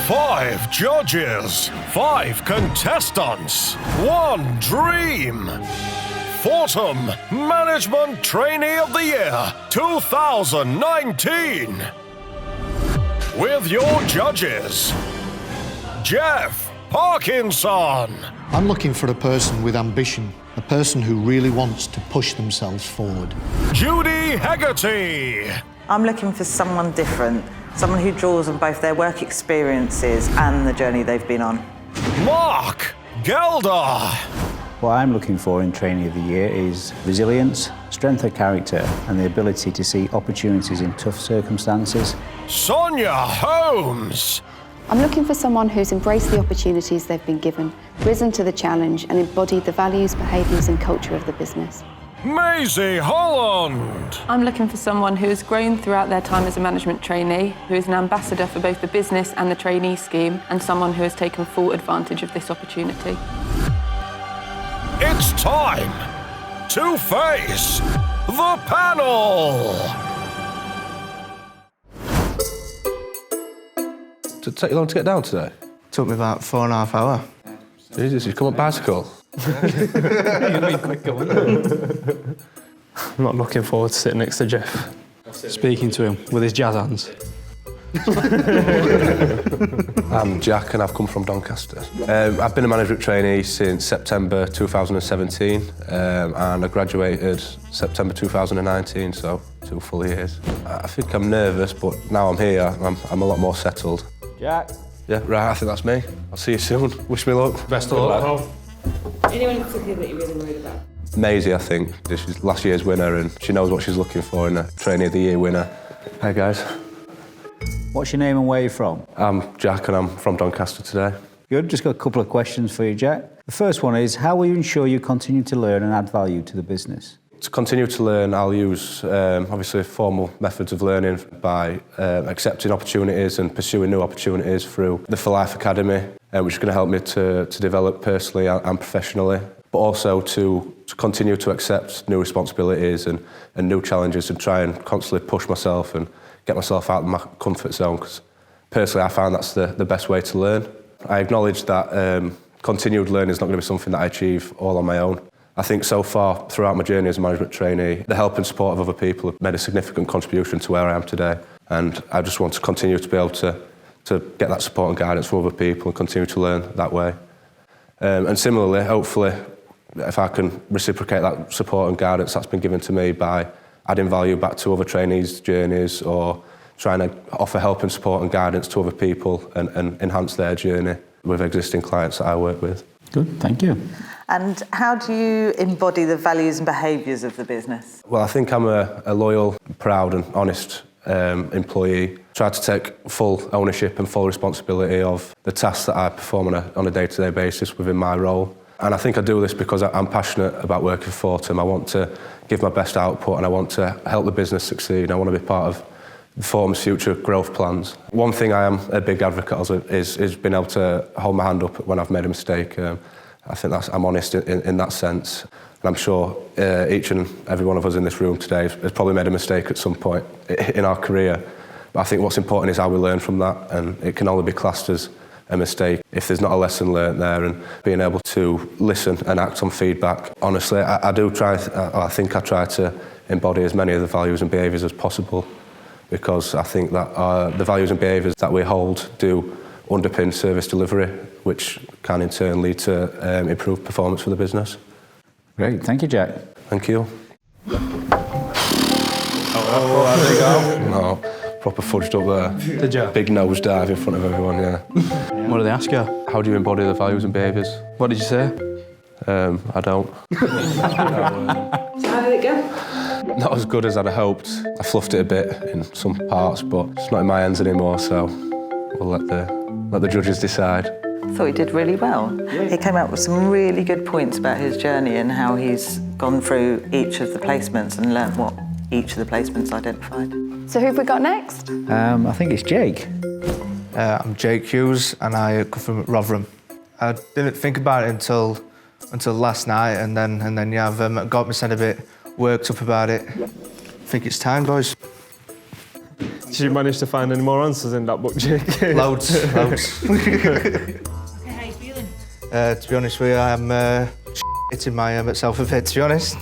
5 judges, 5 contestants, 1 dream. Fortem Management Trainee of the Year 2019. With your judges, Jeff Parkinson. I'm looking for a person with ambition, a person who really wants to push themselves forward. Judy Hegarty. I'm looking for someone different, someone who draws on both their work experiences and the journey they've been on. Mark Gelder. What I'm looking for in Trainee of the Year is resilience, strength of character and the ability to see opportunities in tough circumstances. Sonia Holmes. I'm looking for someone who's embraced the opportunities they've been given, risen to the challenge and embodied the values, behaviours and culture of the business. Maisie Holland. I'm looking for someone who has grown throughout their time as a management trainee, who is an ambassador for both the business and the trainee scheme, and someone who has taken full advantage of this opportunity. It's time to face the panel. Did it take you long to get down today? Took me about 4.5 hours. Jesus, you come on bicycle? I'm not looking forward to sitting next to Jeff, speaking to him with his jazz hands. I'm Jack and I've come from Doncaster. I've been a management trainee since September 2017 and I graduated September 2019, so 2 full years. I think I'm nervous, but now I'm here, I'm a lot more settled. Jack? Yeah, right, I think that's me. I'll see you soon. Wish me luck. Best of luck. Anyone in particular that you're really worried about? Maisie, I think. She's last year's winner and she knows what she's looking for in a Trainee of the Year winner. Hey guys. What's your name and where are you from? I'm Jack and I'm from Doncaster today. Good, just got a couple of questions for you, Jack. The first one is, how will you ensure you continue to learn and add value to the business? To continue to learn, I'll use obviously formal methods of learning by accepting opportunities and pursuing new opportunities through the For Life Academy, which is going to help me to develop personally and professionally, but also to continue to accept new responsibilities and new challenges and try and constantly push myself and get myself out of my comfort zone, because personally I find that's the best way to learn. I acknowledge that continued learning is not going to be something that I achieve all on my own. I think so far throughout my journey as a management trainee, the help and support of other people have made a significant contribution to where I am today, and I just want to continue to be able to get that support and guidance from other people and continue to learn that way. And similarly, hopefully, if I can reciprocate that support and guidance that's been given to me by adding value back to other trainees' journeys or trying to offer help and support and guidance to other people and enhance their journey with existing clients that I work with. Good, thank you. And how do you embody the values and behaviours of the business? Well, I think I'm a loyal, proud and honest employee. Try to take full ownership and full responsibility of the tasks that I perform on a day-to-day basis within my role. And I think I do this because I'm passionate about working for Fortem. I want to give my best output and I want to help the business succeed. I want to be part of Fortem's future growth plans. One thing I am a big advocate of is being able to hold my hand up when I've made a mistake. I think I'm honest in that sense. And I'm sure each and every one of us in this room today has probably made a mistake at some point in our career. But I think what's important is how we learn from that, and it can only be classed as a mistake if there's not a lesson learnt there, and being able to listen and act on feedback. Honestly, I think I try to embody as many of the values and behaviours as possible, because I think that the values and behaviours that we hold do underpin service delivery, which can in turn lead to improved performance for the business. Great, thank you, Jack. Thank you. Oh, there you go. No, proper fudged up there. Did you? Big nose dive in front of everyone, yeah. What did they ask you? How do you embody the values and behaviours? What did you say? I don't. So how did it go? Not as good as I'd hoped. I fluffed it a bit in some parts, but it's not in my hands anymore, so we'll let the judges decide. I thought he did really well. He came up with some really good points about his journey and how he's gone through each of the placements and learnt what each of the placements identified. So who have we got next? I think it's Jake. I'm Jake Hughes and I come from Rotherham. I didn't think about it until last night, and then yeah, I've got myself a bit worked up about it. I think it's time, boys. Did you manage to find any more answers in that book, Jake? Loads. Okay, how you feeling? To be honest with you, I'm hitting my self a bit, to be honest.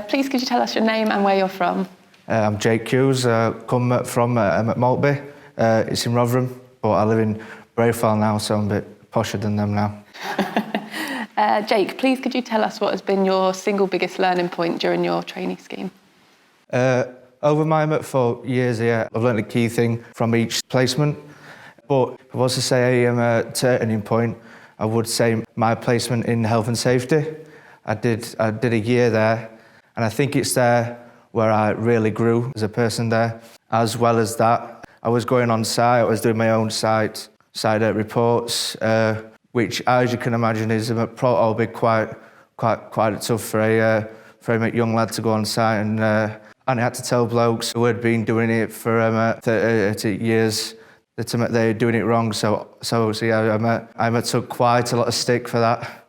Please could you tell us your name and where you're from? I'm Jake Hughes, come from Maltby. It's in Rotherham, but I live in Brayfell now, so I'm a bit posher than them now. Jake, please could you tell us what has been your single biggest learning point during your trainee scheme? Over my for years here, I've learned a key thing from each placement. But if I was to say a turning point, I would say my placement in health and safety. I did a year there, and I think it's there where I really grew as a person there. As well as that, I was going on site, I was doing my own site reports, which, as you can imagine, is probably quite tough for a young lad to go on site, and I had to tell blokes who had been doing it for 30 years that they're doing it wrong. So obviously I took quite a lot of stick for that.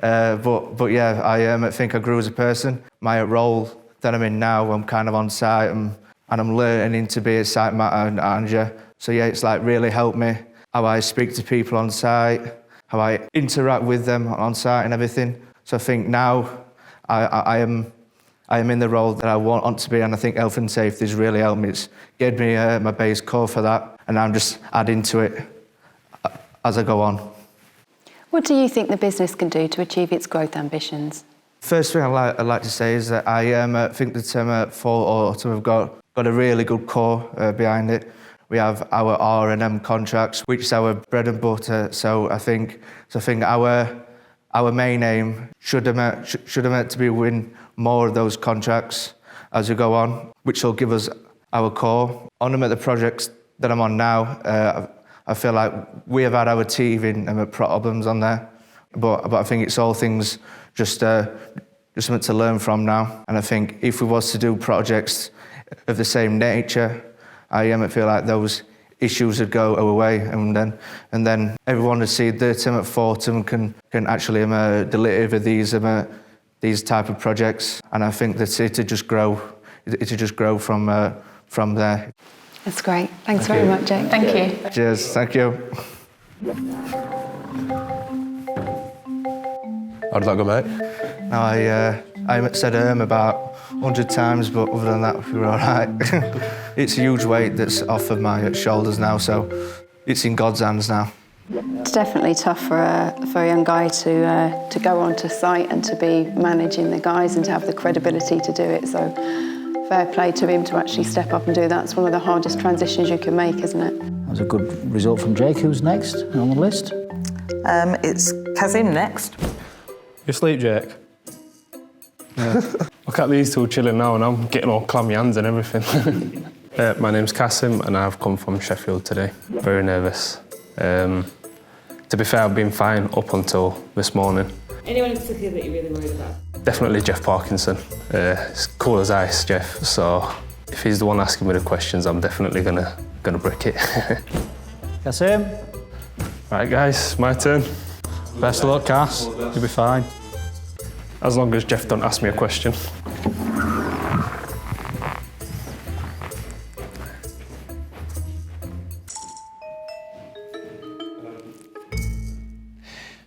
But yeah, I think I grew as a person. My role that I'm in now, I'm kind of on site and I'm learning to be a site manager. So yeah, it's like really helped me how I speak to people on site, how I interact with them on site and everything. So I think now I am in the role that I want to be, and I think health and safety has really helped me. It's given me my base core for that, and I'm just adding to it as I go on. What do you think the business can do to achieve its growth ambitions? First thing I'd like to say is that I think that Fortem have got a really good core behind it. We have our R&M contracts, which is our bread and butter. So I think our main aim should have meant to be win more of those contracts as we go on, which will give us our core. On the projects that I'm on now, I feel like we have had our teething problems on there, but I think it's all things just something to learn from now. And I think if we was to do projects of the same nature, I feel like those issues would go away, and then everyone would see the team at Fortem can actually deliver these type of projects, and I think that it would just grow from there. That's great. Thanks very much, Jake. Thank you. Cheers. Thank you. How did that go, mate? No, I said about 100 times, but other than that, we were all right. It's a huge weight that's off of my shoulders now, so it's in God's hands now. It's definitely tough for a young guy to go onto site and to be managing the guys and to have the credibility to do it. So fair play to him to actually step up and do that. It's one of the hardest transitions you can make, isn't it? That was a good result from Jake. Who's next on the list? It's Qasim next. You asleep, Jake? Yeah. Look at these two chilling now, and I'm getting all clammy hands and everything. My name's Qasim, and I've come from Sheffield today. Very nervous. To be fair, I've been fine up until this morning. Anyone in particular that you're really worried about? Definitely Jeff Parkinson. It's cool as ice, Jeff. So if he's the one asking me the questions, I'm definitely gonna brick it. Qasim? Right, guys, my turn. Best of luck, Cass. You'll be fine. As long as Jeff don't ask me a question.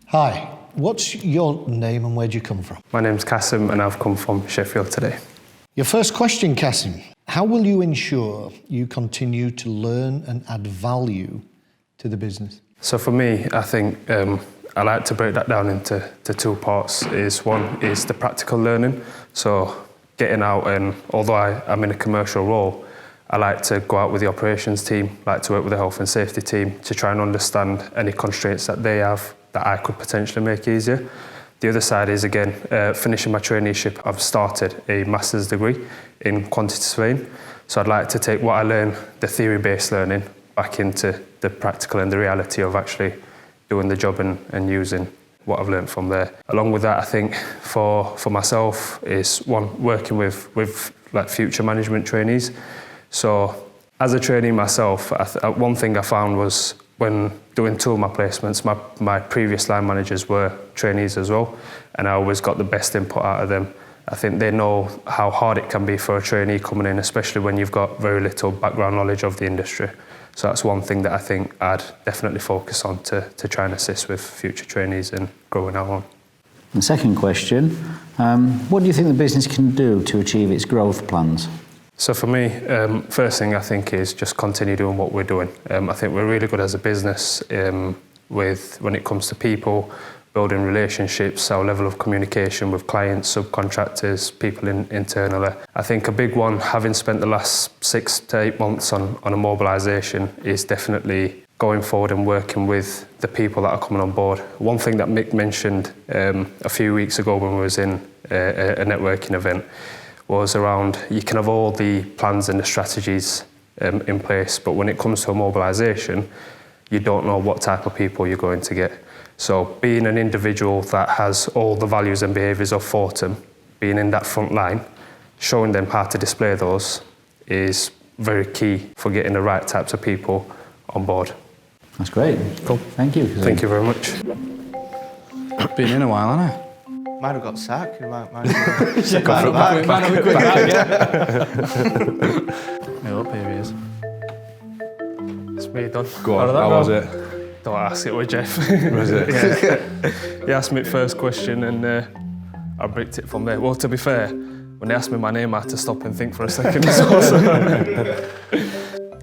Hi, what's your name and where do you come from? My name's Qasim, and I've come from Sheffield today. Your first question, Qasim. How will you ensure you continue to learn and add value to the business? So for me, I think I like to break that down into two parts. One is the practical learning. So getting out, and although I'm in a commercial role, I like to go out with the operations team, like to work with the health and safety team to try and understand any constraints that they have that I could potentially make easier. The other side is, again, finishing my traineeship. I've started a master's degree in quantity surveying. So I'd like to take what I learn, the theory-based learning, back into the practical and the reality of actually doing the job and using what I've learned from there. Along with that, I think for myself is one, working with like future management trainees. So as a trainee myself, one thing I found was when doing two of my placements, my previous line managers were trainees as well, and I always got the best input out of them. I think they know how hard it can be for a trainee coming in, especially when you've got very little background knowledge of the industry. So that's one thing that I think I'd definitely focus on to try and assist with future trainees in growing our own. The second question, what do you think the business can do to achieve its growth plans? So for me, first thing I think is just continue doing what we're doing. I think we're really good as a business when it comes to people, building relationships, our level of communication with clients, subcontractors, people internally. I think a big one, having spent the last 6 to 8 months on a mobilisation, is definitely going forward and working with the people that are coming on board. One thing that Mick mentioned a few weeks ago when we was in a networking event was around, you can have all the plans and the strategies in place, but when it comes to a mobilisation, you don't know what type of people you're going to get. So being an individual that has all the values and behaviours of Fortem, being in that front line, showing them how to display those is very key for getting the right types of people on board. That's great. Cool. Thank you. Thank you very much. Been in a while, hasn't it? Might have got sacked. Might have No, up here he is. It's me done. Go on, how was it? Don't ask, it with Jeff. Was it? Yeah. He asked me the first question and I bricked it from there. Well, to be fair, when they asked me my name, I had to stop and think for a second as well. So.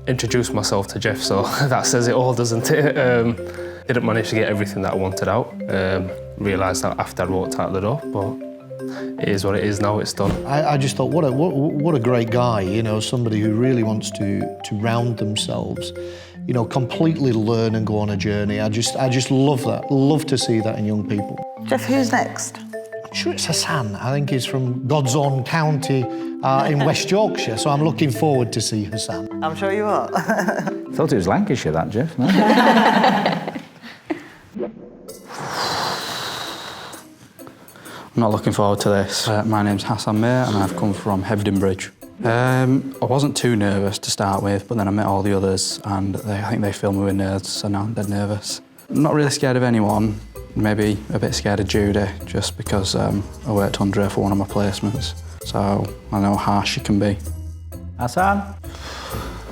Introduced myself to Jeff, so that says it all, doesn't it? Didn't manage to get everything that I wanted out. Realised that after I walked out the door, but it is what it is now, it's done. I just thought, what a great guy, you know, somebody who really wants to round themselves, you know, completely learn and go on a journey. I just love that. Love to see that in young people. Jeff, who's next? I'm sure it's Hasan. I think he's from God's Own County in West Yorkshire, so I'm looking forward to see Hasan. I'm sure you are. Thought it was Lancashire, that, Jeff. No? I'm not looking forward to this. My name's Hasan and I've come from Hebden Bridge. I wasn't too nervous to start with, but then I met all the others and I think they filled me with nerves, so now I'm dead nervous. I'm not really scared of anyone, maybe a bit scared of Judy, just because I worked under her for one of my placements, so I know how harsh she can be. Hasan?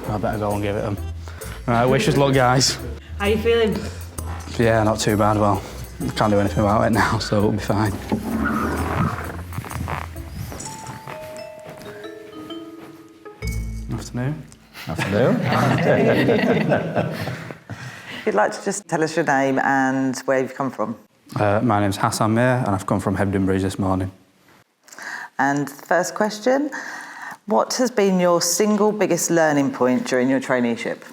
I better go and give it them. Right, wish us luck, guys. How you feeling? Yeah, not too bad, well, I can't do anything about it now, so it'll be fine. Afternoon. Afternoon. If you'd like to just tell us your name and where you've come from. My name's Hasan and I've come from Hebden Bridge this morning. And the first question, what has been your single biggest learning point during your traineeship?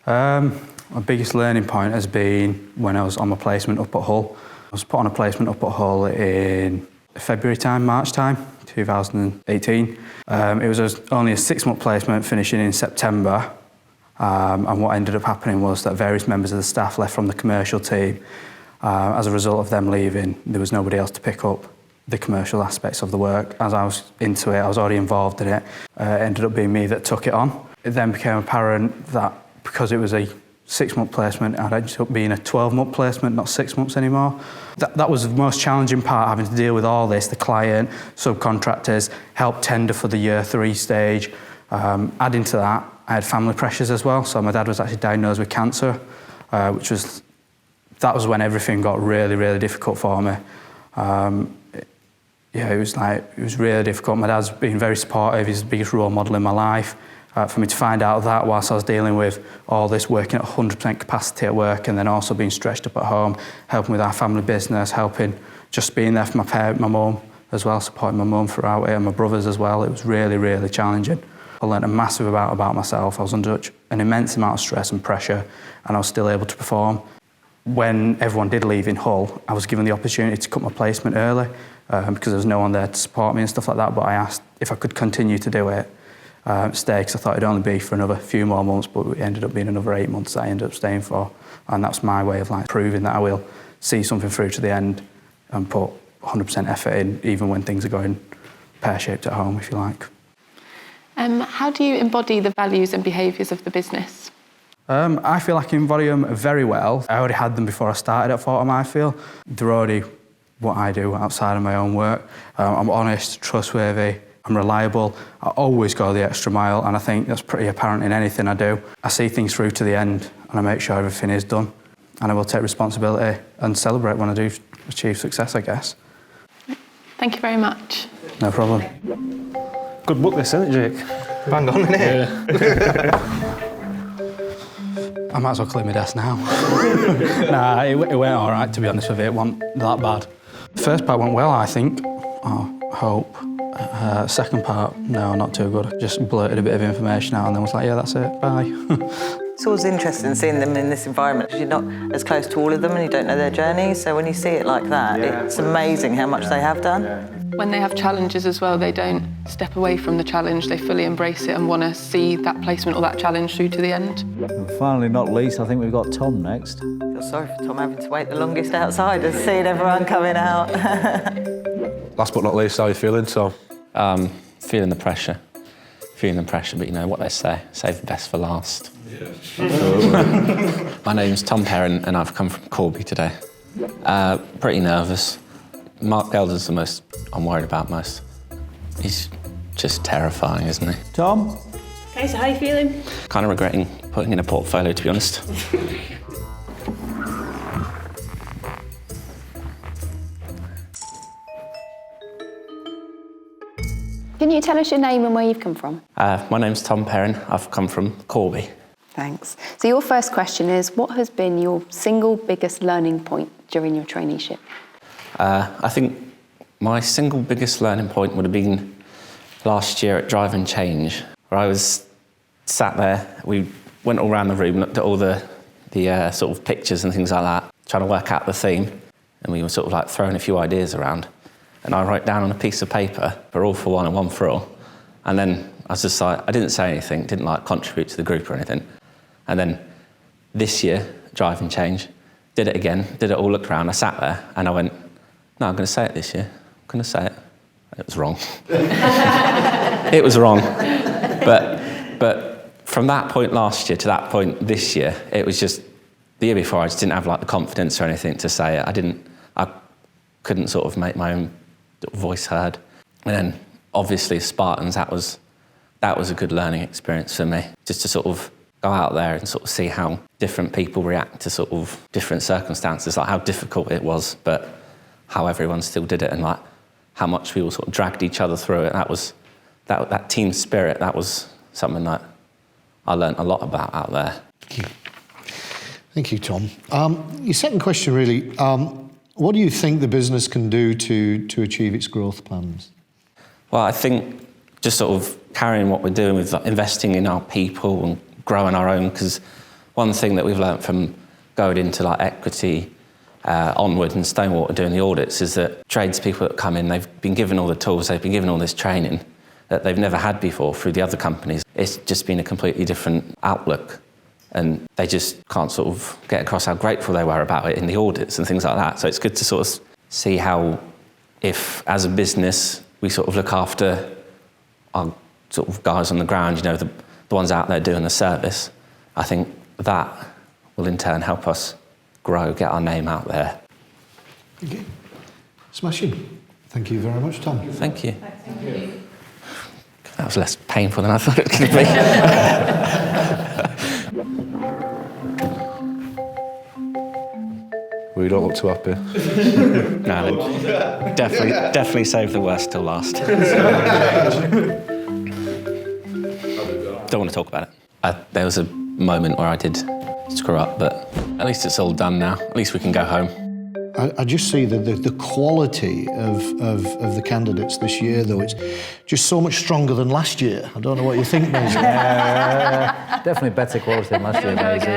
My biggest learning point has been when I was on my placement up at Hull. I was put on a placement up at Hull in February time, March time, 2018. It was only a 6-month placement finishing in September. And what ended up happening was that various members of the staff left from the commercial team. As a result of them leaving, there was nobody else to pick up the commercial aspects of the work. As I was into it, I was already involved in it. It ended up being me that took it on. It then became apparent that because it was a 6-month placement, I'd ended up being a 12-month placement, not 6 months anymore. That was the most challenging part, having to deal with all this, the client, subcontractors, help tender for the year 3 stage. Adding to that, I had family pressures as well. So my dad was actually diagnosed with cancer, that was when everything got really, really difficult for me. It was really difficult. My dad's been very supportive. He's the biggest role model in my life. For me to find out that whilst I was dealing with all this, working at 100% capacity at work and then also being stretched up at home, helping with our family business, helping just being there for my parent, my mum as well, supporting my mum throughout it and my brothers as well. It was really, really challenging. I learned a massive amount about myself. I was under an immense amount of stress and pressure and I was still able to perform. When everyone did leave in Hull, I was given the opportunity to cut my placement early because there was no one there to support me and stuff like that, but I asked if I could continue to do it. Stay, because I thought it'd only be for another few more months, but it ended up being another 8 months that I ended up staying for. And that's my way of proving that I will see something through to the end and put 100% effort in, even when things are going pear-shaped at home, if you like. How do you embody the values and behaviours of the business? I feel I can embody them very well. I already had them before I started at Fortem, I feel. They're already what I do outside of my own work. I'm honest, trustworthy, I'm reliable. I always go the extra mile, and I think that's pretty apparent in anything I do. I see things through to the end, and I make sure everything is done. And I will take responsibility and celebrate when I do achieve success, I guess. Thank you very much. No problem. Good book this, isn't it, Jake? Bang on, innit? I might as well clear my desk now. Nah, it went all right, to be honest with you. It wasn't that bad. The first part went well, I think. I hope. Second part, no, not too good. Just blurted a bit of information out and then was like, yeah, that's it, bye. It's always interesting seeing them in this environment because you're not as close to all of them and you don't know their journeys. So when you see it like that, it's amazing how much they have done. When they have challenges as well, they don't step away from the challenge. They fully embrace it and want to see that placement or that challenge through to the end. And finally, not least, I think we've got Tom next. I feel sorry for Tom having to wait the longest outside and seeing everyone coming out. Last but not least, how are you feeling, Tom? Feeling the pressure. Feeling the pressure, but you know what they say, save the best for last. My name's Tom Perrin and I've come from Corby today. Pretty nervous. Mark Gelder's the most I'm worried about most. He's just terrifying, isn't he? Tom? Okay, so how are you feeling? Kind of regretting putting in a portfolio, to be honest. Can you tell us your name and where you've come from? My name's Tom Perrin. I've come from Corby. Thanks. So your first question is, what has been your single biggest learning point during your traineeship? I think my single biggest learning point would have been last year at Drive and Change, where I was sat there. We went all around the room, looked at all the sort of pictures and things like that, trying to work out the theme, and we were sort of like throwing a few ideas around. And I wrote down on a piece of paper, for all for one and one for all. And then I was just like, I didn't say anything, didn't like contribute to the group or anything. And then this year, Drive and Change, did it again, did it all, looked around, I sat there and I went, no, I'm going to say it this year. I'm going to say it. It was wrong. It was wrong. But from that point last year to that point this year, it was just, the year before I just didn't have like the confidence or anything to say it. I couldn't sort of make my own voice heard. And then obviously Spartans, that was a good learning experience for me. Just to sort of go out there and sort of see how different people react to sort of different circumstances, like how difficult it was, but how everyone still did it and like how much we all sort of dragged each other through it. That team spirit, that was something that I learned a lot about out there. Thank you, Tom. Your second question really, what do you think the business can do to achieve its growth plans? Well, I think just sort of carrying what we're doing with like, investing in our people and growing our own, because one thing that we've learned from going into like equity onward and Stonewater doing the audits is that tradespeople that come in, they've been given all the tools, they've been given all this training that they've never had before through the other companies. It's just been a completely different outlook and they just can't sort of get across how grateful they were about it in the audits and things like that. So it's good to sort of see how, if as a business, we sort of look after our sort of guys on the ground, you know, the ones out there doing the service. I think that will in turn help us grow, get our name out there. Okay. Smashing. Thank you very much, Tom. Thank you. Thank you. That was less painful than I thought it was going to Well, you don't look too happy. No, definitely save the worst till last. Don't want to talk about it. There was a moment where I did screw up, but at least it's all done now. At least we can go home. I just see the quality of the candidates this year, though. It's just so much stronger than last year. I don't know what you think, Maisie. Definitely better quality than last year, Maisie.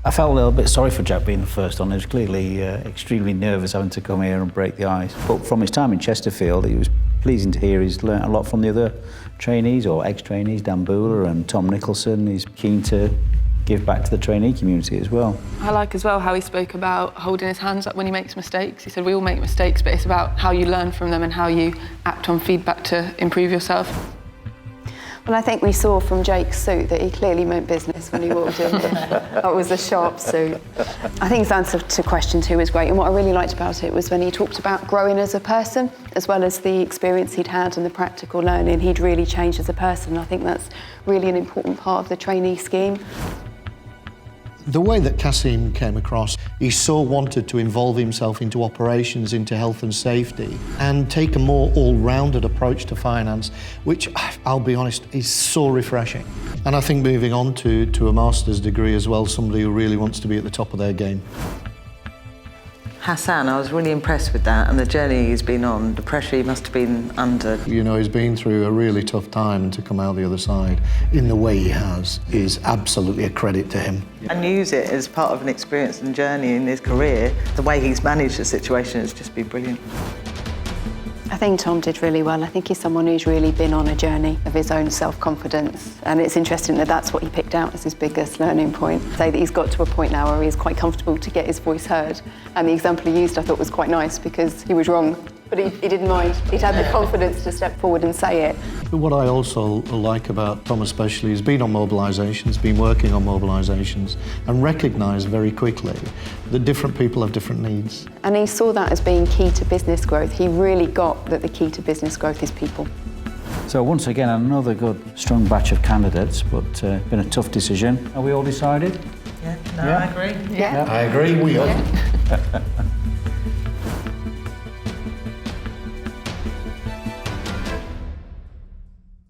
I felt a little bit sorry for Jack being the first on. He was clearly extremely nervous having to come here and break the ice. But from his time in Chesterfield, it was pleasing to hear he's learnt a lot from the other trainees or ex-trainees, Dan Booler and Tom Nicholson. He's keen to give back to the trainee community as well. I like as well how he spoke about holding his hands up when he makes mistakes. He said we all make mistakes, but it's about how you learn from them and how you act on feedback to improve yourself. Well, I think we saw from Jake's suit that he clearly meant business when he walked in. That was a sharp suit. I think his answer to question 2 was great, and what I really liked about it was when he talked about growing as a person, as well as the experience he'd had and the practical learning, he'd really changed as a person. I think that's really an important part of the trainee scheme. The way that Qasim came across, he so wanted to involve himself into operations, into health and safety, and take a more all-rounded approach to finance, which, I'll be honest, is so refreshing. And I think moving on to a master's degree as well, somebody who really wants to be at the top of their game. Hasan, I was really impressed with that and the journey he's been on, the pressure he must have been under. You know, he's been through a really tough time, and to come out the other side in the way he has is absolutely a credit to him. And use it as part of an experience and journey in his career. The way he's managed the situation has just been brilliant. I think Tom did really well. I think he's someone who's really been on a journey of his own self-confidence. And it's interesting that that's what he picked out as his biggest learning point. Say that he's got to a point now where he's quite comfortable to get his voice heard. And the example he used I thought was quite nice because he was wrong, but he didn't mind. He'd had the confidence to step forward and say it. What I also like about Tom especially, he's been on mobilisations, been working on mobilisations, and recognised very quickly that different people have different needs. And he saw that as being key to business growth. He really got that the key to business growth is people. So once again, another good, strong batch of candidates, but been a tough decision. Are we all decided? Yeah, I agree. Yeah. I agree, we are.